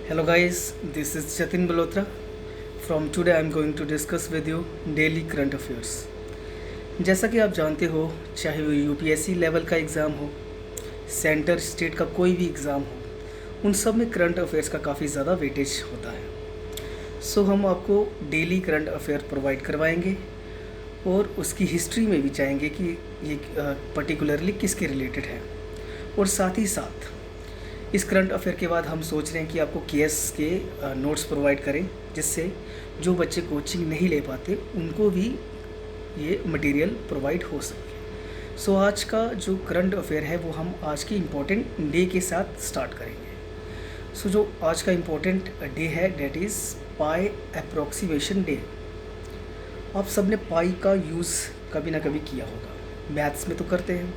Hello guys, this is Jatin Balotra. From today I am going to discuss with you daily current affairs. जैसा कि आप जानते हो, चाहे वो यूपीएससी लेवल का एग्ज़ाम हो, सेंटर स्टेट का कोई भी एग्ज़ाम हो, उन सब में करंट अफेयर्स का काफ़ी ज़्यादा वेटेज होता है। सो हम आपको डेली करंट अफेयर प्रोवाइड करवाएंगे और उसकी हिस्ट्री में भी चाहेंगे कि ये पर्टिकुलरली किसके रिलेटेड है। और साथ ही साथ इस करंट अफेयर के बाद हम सोच रहे हैं कि आपको केएस के नोट्स प्रोवाइड करें, जिससे जो बच्चे कोचिंग नहीं ले पाते उनको भी ये मटेरियल प्रोवाइड हो सके। सो आज का जो करंट अफेयर है वो हम आज के इम्पोर्टेंट डे के साथ स्टार्ट करेंगे। सो जो आज का इम्पोर्टेंट डे है that is pi approximation day. आप सब ने पाई का यूज़ कभी ना कभी किया होगा, मैथ्स में तो करते हैं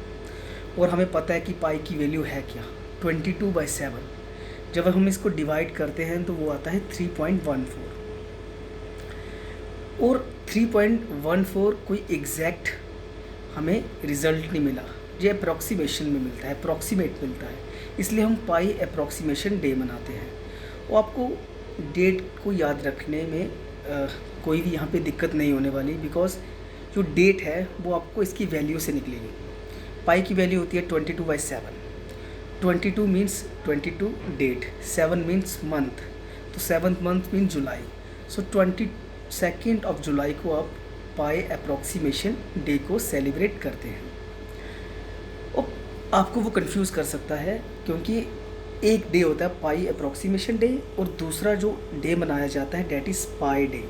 और हमें पता है कि पाई की वैल्यू है क्या, 22/7। जब हम इसको डिवाइड करते हैं तो वो आता है 3.14 और 3.14 कोई एग्जैक्ट हमें रिज़ल्ट नहीं मिला, ये अप्रॉक्सीमेशन में मिलता है, अप्रॉक्सीमेट मिलता है, इसलिए हम पाई अप्रॉक्सीमेशन डे मनाते हैं। और आपको डेट को याद रखने में कोई भी यहाँ पे दिक्कत नहीं होने वाली, बिकॉज जो डेट है वो आपको इसकी वैल्यू से निकलेगी। पाई की वैल्यू होती है 22/7। 22 मीन्स 22 डेट, 7 मीन्स मंथ, तो 7th month mean July. So 22 of July को आप पाई अप्रॉक्सीमेशन डे को सेलिब्रेट करते हैं। और आपको वो कंफ्यूज कर सकता है क्योंकि एक डे होता है पाई अप्रॉक्सीमेशन डे और दूसरा जो डे मनाया जाता है डेट इज़ पाई डे।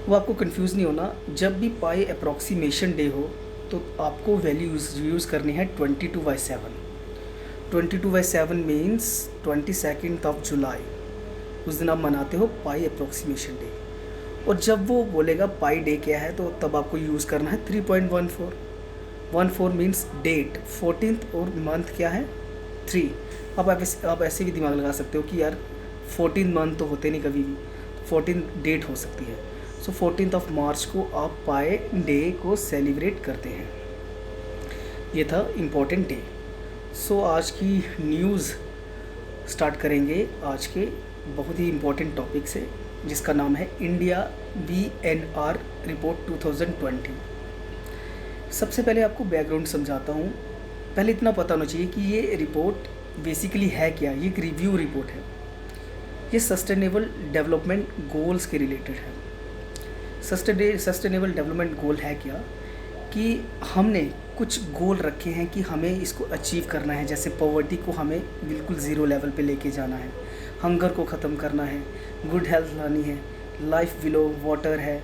वो आपको कंफ्यूज नहीं होना। जब भी पाई अप्रॉक्सीमेशन डे हो तो आपको वैल्यू यूज़ करनी है 22/7। 22/7 मीन्स 22 ऑफ जुलाई, उस दिन आप मनाते हो पाई अप्रॉक्सीमेशन डे। और जब वो बोलेगा पाई डे क्या है तो तब आपको यूज़ करना है 3.14। 14 मीन्स डेट, 14th और मंथ क्या है 3। आप ऐसे भी दिमाग लगा सकते हो कि यार 14 मंथ तो होते नहीं कभी भी, 14 डेट हो सकती है। सो 14th ऑफ मार्च को आप पाई डे को सेलिब्रेट करते हैं। ये था इम्पोर्टेंट डे। सो आज की न्यूज़ स्टार्ट करेंगे आज के बहुत ही इम्पोर्टेंट टॉपिक से, जिसका नाम है इंडिया VNR रिपोर्ट 2020। सबसे पहले आपको बैकग्राउंड समझाता हूँ। पहले इतना पता होना चाहिए कि ये रिपोर्ट बेसिकली है क्या। ये एक रिव्यू रिपोर्ट है, ये सस्टेनेबल डेवलपमेंट गोल्स के रिलेटेड है। सस्टेनेबल डेवलपमेंट गोल है क्या कि हमने कुछ गोल रखे हैं कि हमें इसको अचीव करना है। जैसे पॉवर्टी को हमें बिल्कुल ज़ीरो लेवल पे लेके जाना है, हंगर को ख़त्म करना है, गुड हेल्थ लानी है, लाइफ बिलो वाटर है,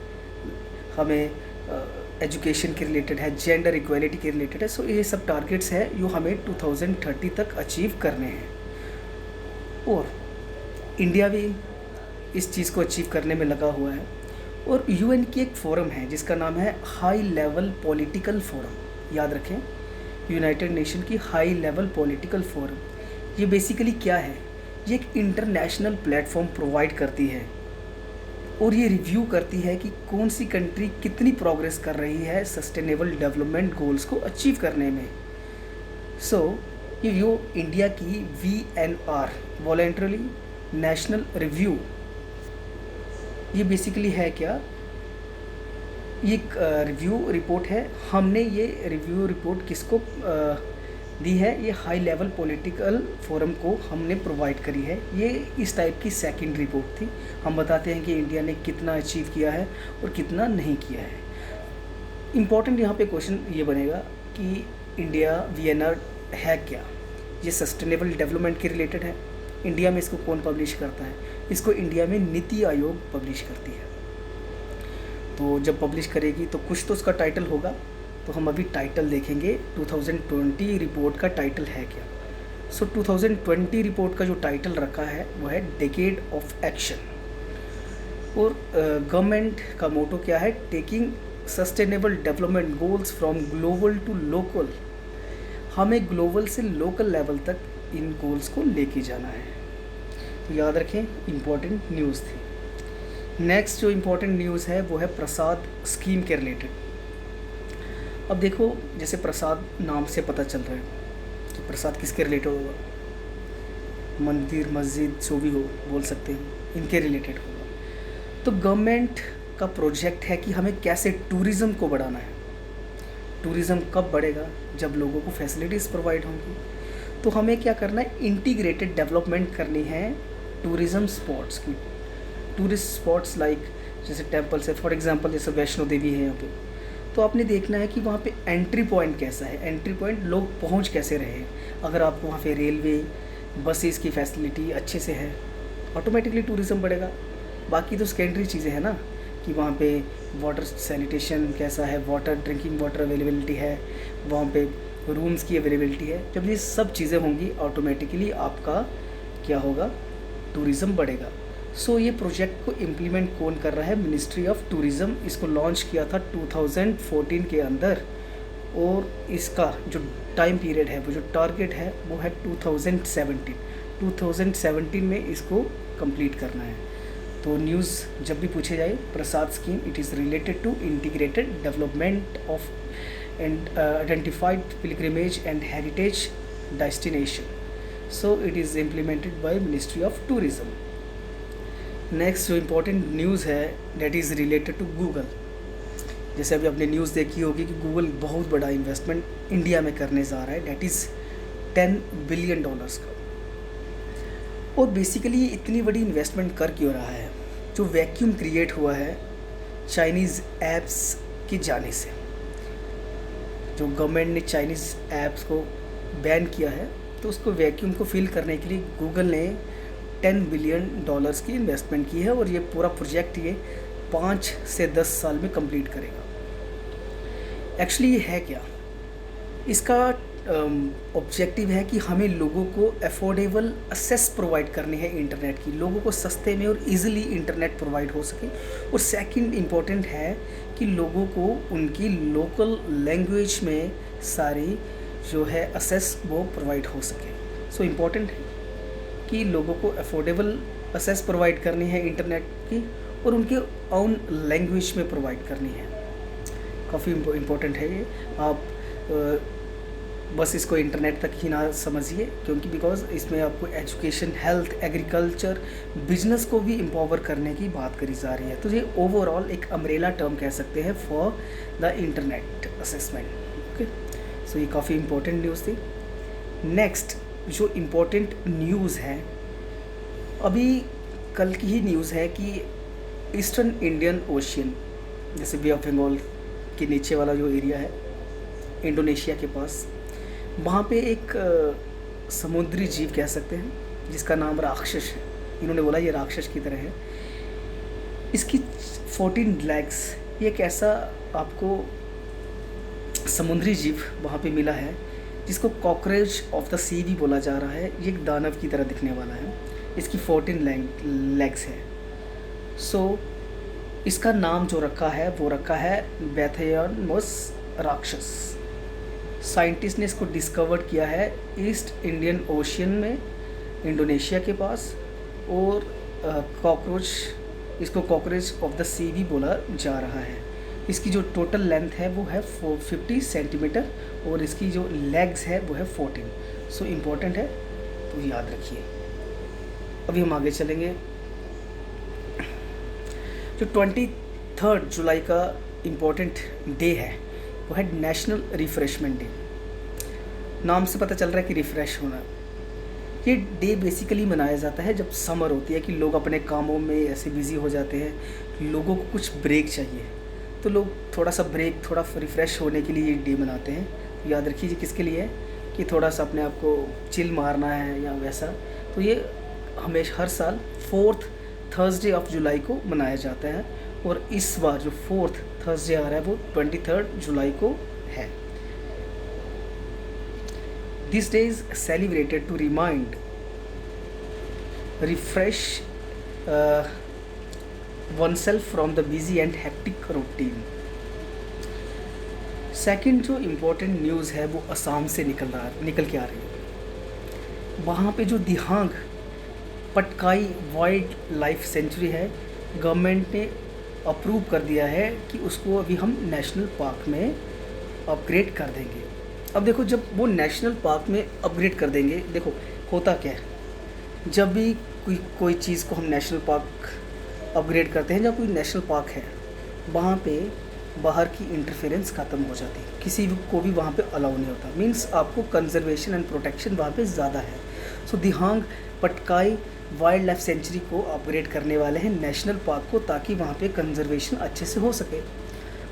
हमें एजुकेशन के रिलेटेड है, जेंडर इक्वालिटी के रिलेटेड है। सो ये सब टारगेट्स है जो हमें 2030 तक अचीव करने हैं। और इंडिया भी इस चीज़ को अचीव करने में लगा हुआ है। और यूएन की एक फोरम है जिसका नाम है हाई लेवल पॉलिटिकल फोरम। याद रखें, यूनाइटेड नेशन की हाई लेवल पॉलिटिकल फोरम। ये बेसिकली क्या है, ये एक इंटरनेशनल प्लेटफॉर्म प्रोवाइड करती है और ये रिव्यू करती है कि कौन सी कंट्री कितनी प्रोग्रेस कर रही है सस्टेनेबल डेवलपमेंट गोल्स को अचीव करने में। सो ये इंडिया की VNR वॉलंटरली नेशनल रिव्यू, ये बेसिकली है क्या, ये एक रिव्यू रिपोर्ट है। हमने ये रिव्यू रिपोर्ट किसको दी है, ये हाई लेवल पॉलिटिकल फोरम को हमने प्रोवाइड करी है। ये इस टाइप की सेकंड रिपोर्ट थी। हम बताते हैं कि इंडिया ने कितना अचीव किया है और कितना नहीं किया है। इम्पॉर्टेंट यहाँ पे क्वेश्चन ये बनेगा कि इंडिया VNR है क्या। ये सस्टेनेबल डेवलपमेंट के रिलेटेड है। इंडिया में इसको कौन पब्लिश करता है, इसको इंडिया में नीति आयोग पब्लिश करती है। तो जब पब्लिश करेगी तो कुछ तो उसका टाइटल होगा, तो हम अभी टाइटल देखेंगे 2020 रिपोर्ट का टाइटल है क्या। सो 2020 रिपोर्ट का जो टाइटल रखा है वो है डेकेड ऑफ एक्शन। और गवर्नमेंट का मोटो क्या है, taking sustainable development goals from global to local. हमें ग्लोबल से लोकल लेवल तक इन गोल्स को लेके जाना है। तो याद रखें, इम्पॉर्टेंट न्यूज़ थी। नेक्स्ट जो इम्पोर्टेंट न्यूज़ है वो है प्रसाद स्कीम के रिलेटेड। अब देखो, जैसे प्रसाद नाम से पता चल रहा है कि प्रसाद किसके रिलेटेड होगा। मंदिर मस्जिद जो भी हो बोल सकते हैं, इनके रिलेटेड होगा। तो गवर्नमेंट का प्रोजेक्ट है कि हमें कैसे टूरिज़्म को बढ़ाना है। टूरिज़्म कब बढ़ेगा? जब लोगों को फैसिलिटीज़ प्रोवाइड होंगी। तो हमें क्या करना है, इंटीग्रेटेड डेवलपमेंट करनी है टूरिज़्म स्पॉट्स की। टूरिस्ट स्पॉट्स लाइक जैसे टेम्पल्स है, फॉर एग्जांपल जैसे वैष्णो देवी है यहाँ पे, तो आपने देखना है कि वहाँ पे एंट्री पॉइंट कैसा है, एंट्री पॉइंट लोग पहुँच कैसे रहे हैं। अगर आपको वहाँ पे रेलवे बसेस की फैसिलिटी अच्छे से है, ऑटोमेटिकली टूरिज़्म बढ़ेगा। बाकी तो सेकेंडरी चीज़ें हैं ना, कि वहाँ पे वाटर सैनिटेशन कैसा है, वाटर ड्रिंकिंग वाटर अवेलेबिलिटी है, वहाँ पे रूम्स की अवेलेबिलिटी है। जब ये सब चीज़ें होंगी ऑटोमेटिकली आपका क्या होगा, टूरिज़्म बढ़ेगा। सो ये प्रोजेक्ट को इम्प्लीमेंट कौन कर रहा है? Ministry of tourism. इसको लॉन्च किया था 2014 के अंदर, और इसका जो टाइम पीरियड है, वो जो टारगेट है वो है 2017 में इसको कंप्लीट करना है। तो न्यूज़ जब भी पूछे जाए, PRASAD scheme it is related to integrated development of and identified pilgrimage and heritage destination, so it is implemented by ministry of tourism. Next जो इम्पोर्टेंट न्यूज़ है that is related to Google. जैसे अभी आपने news देखी होगी कि Google बहुत बड़ा इन्वेस्टमेंट इंडिया में करने जा रहा है, दैट इज़ $10 बिलियन का। और बेसिकली इतनी बड़ी इन्वेस्टमेंट कर क्यों रहा है? जो वैक्यूम क्रिएट हुआ है चाइनीज़ ऐप्स के जाने से, जो गवर्नमेंट ने चाइनीज़ ऐप्स को बैन किया है, तो उसको वैक्यूम को फिल करने के लिए गूगल ने $10 बिलियन की इन्वेस्टमेंट की है, और ये पूरा प्रोजेक्ट ये 5 से 10 साल में कंप्लीट करेगा। एक्चुअली ये है क्या, इसका ऑब्जेक्टिव है कि हमें लोगों को अफोर्डेबल एक्सेस प्रोवाइड करनी है इंटरनेट की, लोगों को सस्ते में और इजीली इंटरनेट प्रोवाइड हो सके। और सेकंड इम्पोर्टेंट है कि लोगों को उनकी लोकल लैंग्वेज में सारी जो है एक्सेस वो प्रोवाइड हो सके। सो इम्पोर्टेंट है कि लोगों को अफोर्डेबल एक्सेस प्रोवाइड करनी है इंटरनेट की, और उनके ओन लैंग्वेज में प्रोवाइड करनी है। काफ़ी इम्पोर्टेंट है ये। आप बस इसको इंटरनेट तक ही ना समझिए, क्योंकि बिकॉज इसमें आपको एजुकेशन, हेल्थ, एग्रीकल्चर, बिजनेस को भी एम्पावर करने की बात करी जा रही है। तो ये ओवरऑल एक अम्ब्रेला टर्म कह सकते हैं for the internet assessment. Okay, so ये काफ़ी इम्पोर्टेंट न्यूज़ थी। नेक्स्ट जो इम्पोर्टेंट न्यूज़ है, अभी कल की ही न्यूज़ है कि ईस्टर्न इंडियन ओशियन, जैसे बे ऑफ बंगाल के नीचे वाला जो एरिया है इंडोनेशिया के पास, वहाँ पे एक समुद्री जीव कह सकते हैं जिसका नाम राक्षस है। इन्होंने बोला ये राक्षस की तरह है। इसकी 14 लेग्स, ये एक ऐसा आपको समुद्री जीव वहाँ पे मिला है जिसको कॉकरोच ऑफ द सी भी बोला जा रहा है। ये एक दानव की तरह दिखने वाला है। इसकी 14 लेग्स है। सो इसका नाम जो रखा है वो रखा है बैथेनोस राक्षस। साइंटिस्ट ने इसको डिस्कवर किया है ईस्ट इंडियन ओशियन में, इंडोनेशिया के पास। और इसको कॉकरोच ऑफ द सी भी बोला जा रहा है। इसकी जो टोटल लेंथ है वो है 50 सेंटीमीटर, और इसकी जो लेग्स है वो है 14। सो इम्पोर्टेंट है, तो याद रखिए। अभी हम आगे चलेंगे। जो 23 जुलाई का इम्पोर्टेंट डे है वो है नेशनल रिफ़्रेशमेंट डे। नाम से पता चल रहा है कि रिफ़्रेश होना। ये डे बेसिकली मनाया जाता है जब समर होती है, कि लोग अपने कामों में ऐसे बिज़ी हो जाते हैं, लोगों को कुछ ब्रेक चाहिए, तो लोग थोड़ा सा ब्रेक, थोड़ा रिफ़्रेश होने के लिए ये डे मनाते हैं। तो याद रखिए किसके लिए है, कि थोड़ा सा अपने आप को चिल मारना है या वैसा। तो ये हमेशा हर साल 4th थर्सडे ऑफ जुलाई को मनाया जाता है, और इस बार जो 4th थर्सडे आ रहा है वो 23 जुलाई को है। This day is celebrated to remind, refresh oneself from the busy and hectic routine। Second जो इम्पोर्टेंट न्यूज़ है वो असम से निकल के आ रही है। वहाँ पे जो दिहांग पटकाई वाइल्ड लाइफ सेंचुरी है, गवर्नमेंट ने अप्रूव कर दिया है कि उसको अभी हम नेशनल पार्क में अपग्रेड कर देंगे। अब देखो, जब वो नेशनल पार्क में अपग्रेड कर देंगे, देखो होता क्या है जब भी कोई चीज़ को हम नेशनल पार्क अपग्रेड करते हैं, जब कोई नेशनल पार्क है वहाँ पे बाहर की इंटरफेरेंस ख़त्म हो जाती है, किसी को भी वहाँ पे अलाउ नहीं होता। मीन्स आपको कंजर्वेशन एंड प्रोटेक्शन वहाँ पे ज़्यादा है। सो दिहांग पटकाई वाइल्ड लाइफ सेंचुरी को अपग्रेड करने वाले हैं नेशनल पार्क को, ताकि वहाँ पे कंजर्वेशन अच्छे से हो सके।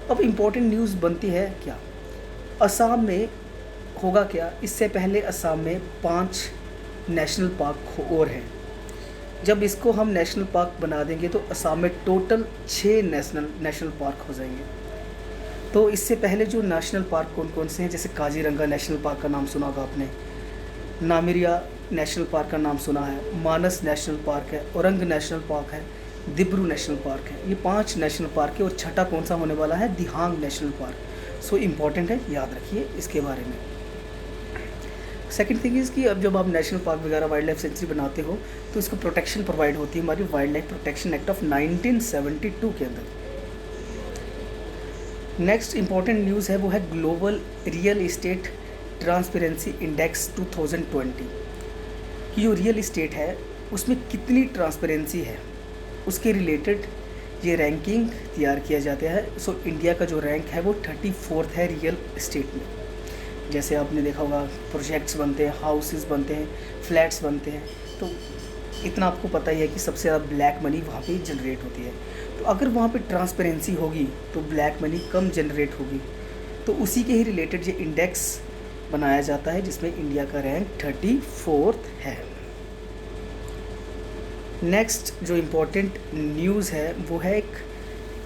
अब इम्पोर्टेंट न्यूज़ बनती है क्या, असम में होगा क्या। इससे पहले असम में 5 नेशनल पार्क और हैं। जब इसको हम नेशनल पार्क बना देंगे तो असम में टोटल 6 नेशनल पार्क हो जाएंगे। तो इससे पहले जो नेशनल पार्क कौन कौन से हैं, जैसे काजीरंगा नेशनल पार्क का नाम सुना होगा आपने, नामेरिया नेशनल पार्क का नाम सुना है, मानस नेशनल पार्क है, औरंग नेशनल पार्क है, दिब्रू नेशनल पार्क है। ये 5 नेशनल पार्क है। और छठा कौन सा होने वाला है, दिहांग नेशनल पार्क। सो इम्पॉर्टेंट है, याद रखिए इसके बारे में। सेकंड थिंग इज़ कि अब जब आप नेशनल पार्क वगैरह वाइल्ड लाइफ सेंचुरी बनाते हो तो इसको प्रोटेक्शन प्रोवाइड होती है हमारी wild life protection act of 1972 के अंदर। नेक्स्ट इंपॉर्टेंट न्यूज़ है वो है global real estate transparency index 2020 की। जो रियल इस्टेट है उसमें कितनी ट्रांसपेरेंसी है उसके रिलेटेड ये रैंकिंग तैयार किया जाता है। सो इंडिया का जो रैंक है वो 34th है रियल इस्टेट में। जैसे आपने देखा होगा प्रोजेक्ट्स बनते हैं, हाउसेस बनते हैं, फ्लैट्स बनते हैं, तो इतना आपको पता ही है कि सबसे ज़्यादा ब्लैक मनी वहाँ पे जनरेट होती है। तो अगर वहाँ पे ट्रांसपेरेंसी होगी तो ब्लैक मनी कम जनरेट होगी। तो उसी के ही रिलेटेड ये इंडेक्स बनाया जाता है जिसमें इंडिया का रैंक 34th है। नेक्स्ट जो इम्पोर्टेंट न्यूज़ है वो है एक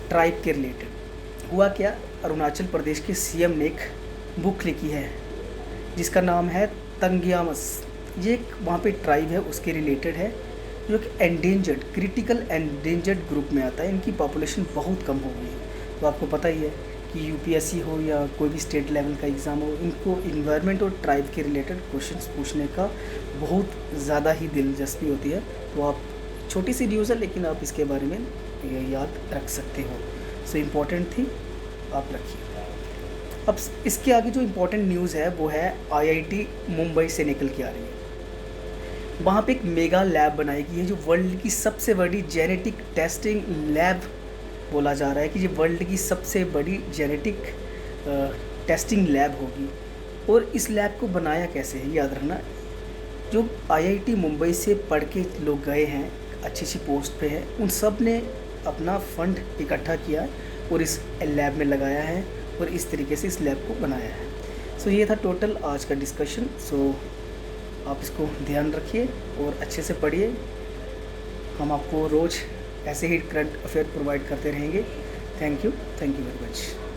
ट्राइब के रिलेटेड। हुआ क्या, अरुणाचल प्रदेश के सीएम ने एक बुक लिखी है जिसका नाम है तंग्यामस। ये एक वहाँ पे ट्राइब है उसके रिलेटेड है, जो एक एंडेंजर्ड क्रिटिकल एंडेंजर्ड ग्रुप में आता है। इनकी पॉपुलेशन बहुत कम हो गई है। तो आपको पता ही है कि यूपीएससी हो या कोई भी स्टेट लेवल का एग्ज़ाम हो, इनको इन्वायरमेंट और ट्राइब के रिलेटेड क्वेश्चंस पूछने का बहुत ज़्यादा ही दिलचस्पी होती है। तो आप छोटी सी न्यूज़ है लेकिन आप इसके बारे में याद रख सकते हो। सो इम्पोर्टेंट थी, आप रखिए। अब इसके आगे जो इम्पोर्टेंट न्यूज़ है वो है आईआईटी मुंबई से निकल के आ रही है। वहाँ पे एक मेगा लैब बनाई गई है जो वर्ल्ड की सबसे बड़ी जेनेटिक टेस्टिंग लैब बोला जा रहा है कि ये वर्ल्ड की सबसे बड़ी जेनेटिक टेस्टिंग लैब होगी। और इस लैब को बनाया कैसे है, याद रखना, जो आईआईटी मुंबई से पढ़ के लोग गए हैं, अच्छी अच्छी पोस्ट पे हैं, उन सब ने अपना फ़ंड इकट्ठा किया और इस लैब में लगाया है और इस तरीके से इस लैब को बनाया है। सो ये था टोटल आज का डिस्कशन। सो आप इसको ध्यान रखिए और अच्छे से पढ़िए। हम आपको रोज़ ऐसे ही करंट अफेयर प्रोवाइड करते रहेंगे। Thank you very much.